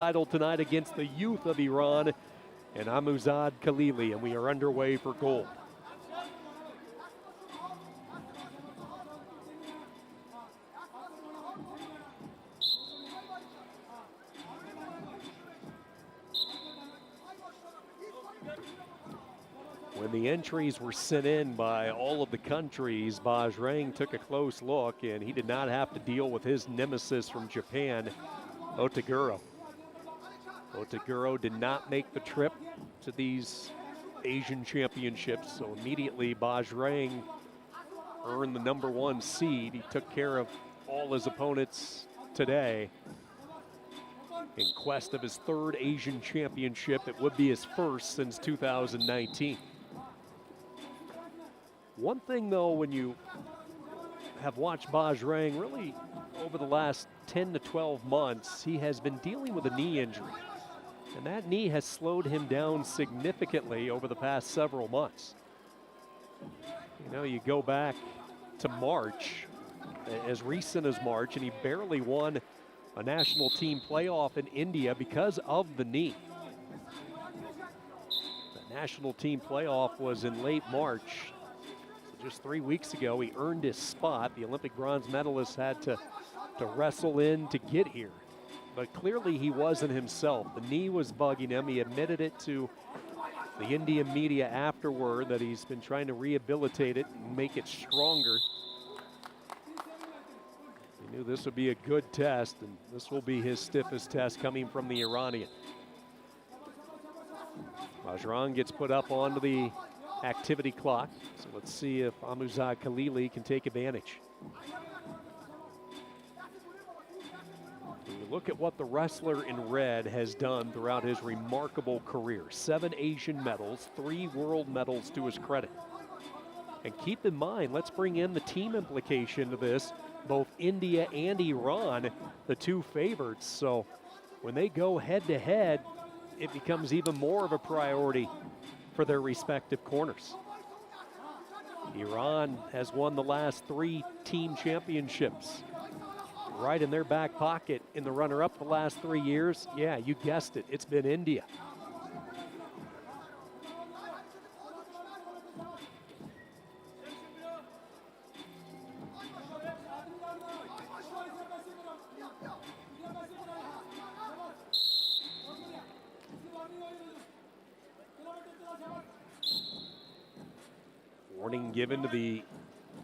Title tonight against the youth of Iran and Amduzadkhali, and we are underway for gold. When the entries were sent in by all of the countries, Bajrang took a close look, and he did not have to deal with his nemesis from Japan, Otaguro. Otaguro did not make the trip to these Asian championships, so immediately Bajrang earned the #1 seed. He took care of all his opponents today. In quest of his third Asian championship, it would be his first since 2019. One thing though, when you have watched Bajrang really over the last 10 to 12 months, he has been dealing with a knee injury. And that knee has slowed him down significantly over the past several months. You know, you go back to March, as recent as March, and he barely won a national team playoff in India because of the knee. The national team playoff was in late March. So just 3 weeks ago, he earned his spot. The Olympic bronze medalist had to wrestle in to get here. But clearly he wasn't himself. The knee was bugging him. He admitted it to the Indian media afterward that he's been trying to rehabilitate it and make it stronger. He knew this would be a good test, and this will be his stiffest test coming from the Iranian. Bajrang gets put up onto the activity clock. So let's see if Amduzadkhali can take advantage. Look at what the wrestler in red has done throughout his remarkable career. 7 Asian medals, 3 world medals to his credit. And keep in mind, let's bring in the team implication to this. Both India and Iran, the 2 favorites. So when they go head to head, it becomes even more of a priority for their respective corners. Iran has won the last 3 team championships. Right in their back pocket in the runner-up the last 3 years, yeah, you guessed it, it's been India. Warning given to the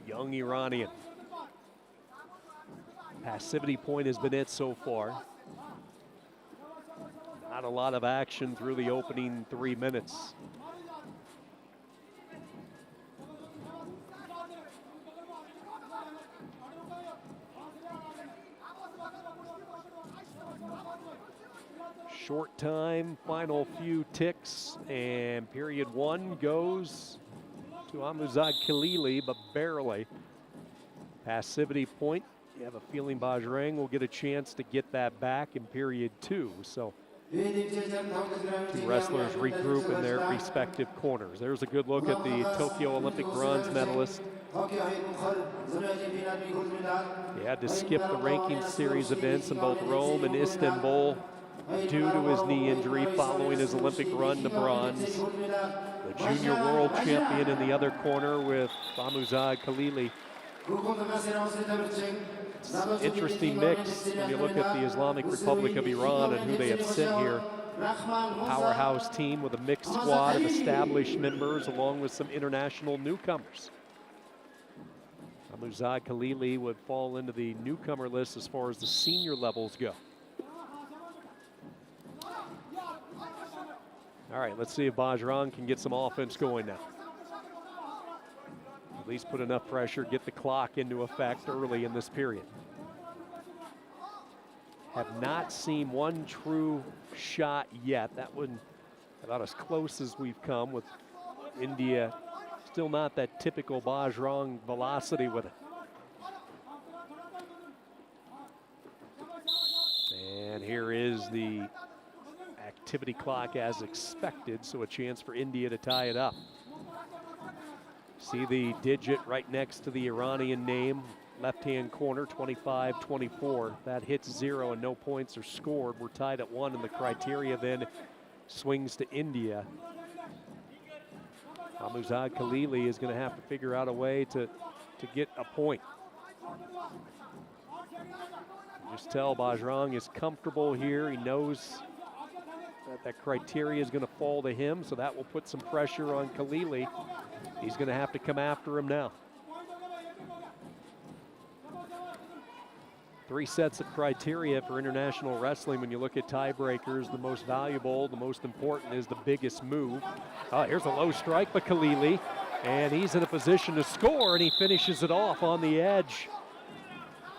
young Iranian. Passivity point has been it so far. Not a lot of action through the opening 3 minutes. Short time, final few ticks, and period 1 goes to Amduzadkhali, but barely. Passivity point. You have a feeling Bajrang will get a chance to get that back in period 2. So 2 wrestlers regroup in their respective corners. There's a good look at the Tokyo Olympic bronze medalist. He had to skip the ranking series events in both Rome and Istanbul due to his knee injury following his Olympic run to bronze. The junior world champion in the other corner with Amduzadkhali. Interesting mix when you look at the Islamic Republic of Iran and who they have sent here. Powerhouse team with a mixed squad of established members along with some international newcomers. Amduzadkhali would fall into the newcomer list as far as the senior levels go. All right, let's see if Bajrang can get some offense going now. At least put enough pressure, get the clock into effect early in this period. Have not seen one true shot yet. That one about as close as we've come, with India still not that typical Bajrang velocity with it. And here is the activity clock as expected, so a chance for India to tie it up. See the digit right next to the Iranian name. left-hand corner, 25-24. That hits 0 and no points are scored. We're tied at 1, and the criteria then swings to India. Amduzadkhali is going to have to figure out a way to get a point. Just tell Bajrang is comfortable here. He knows that criteria is going to fall to him, so that will put some pressure on Khalili. He's going to have to come after him now. 3 sets of criteria for international wrestling. When you look at tiebreakers, the most valuable, the most important is the biggest move. Here's a low strike by Khalili, and he's in a position to score, and he finishes it off on the edge.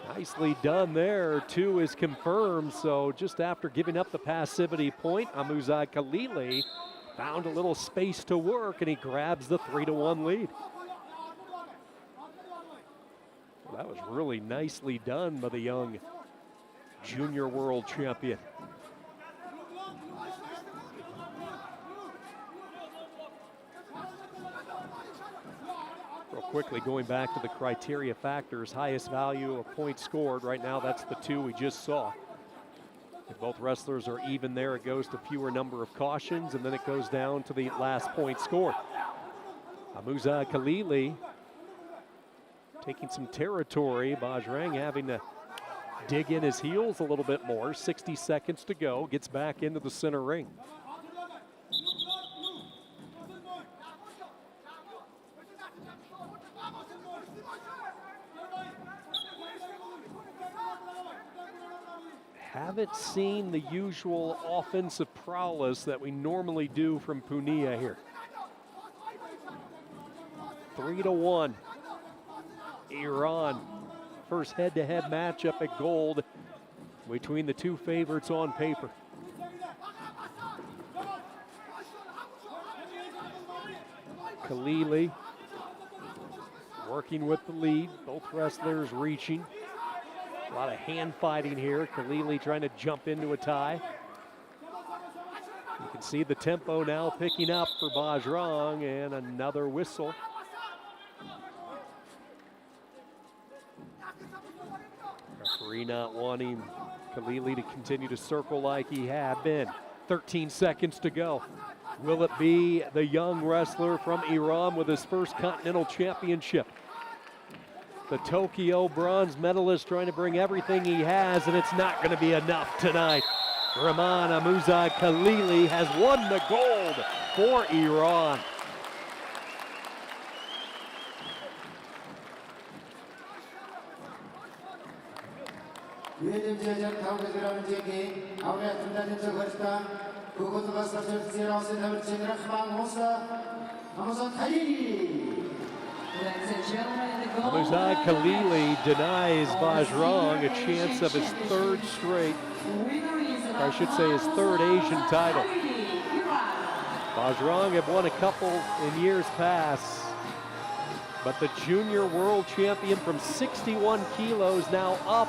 Nicely done there. 2 is confirmed, so just after giving up the passivity point, Amduzadkhali found a little space to work, and he grabs the 3-1 lead. Well, that was really nicely done by the young junior world champion. Real quickly, going back to the criteria factors, highest value of points scored. Right now, that's the 2 we just saw. If both wrestlers are even there, it goes to fewer number of cautions, and then it goes down to the last point scored. Amduzadkhali taking some territory. Bajrang having to dig in his heels a little bit more. 60 seconds to go. Gets back into the center ring. Haven't seen the usual offensive prowess that we normally do from Punia here. 3-1. Iran, first head-to-head matchup at gold between the 2 favorites on paper. Khalili working with the lead, both wrestlers reaching. A lot of hand fighting here. Khalili trying to jump into a tie. You can see the tempo now picking up for Bajrang, and another whistle. Referee not wanting Khalili to continue to circle like he had been. 13 seconds to go. Will it be the young wrestler from Iran with his first Continental Championship? The Tokyo bronze medalist trying to bring everything he has, and it's not going to be enough tonight. Rahman Amduzadkhali has won the gold for Iran. Amduzadkhali denies Bajrang a chance of his 3rd straight, or I should say his 3rd Asian title. Bajrang have won a couple in years past, but the junior world champion from 61 kilos now up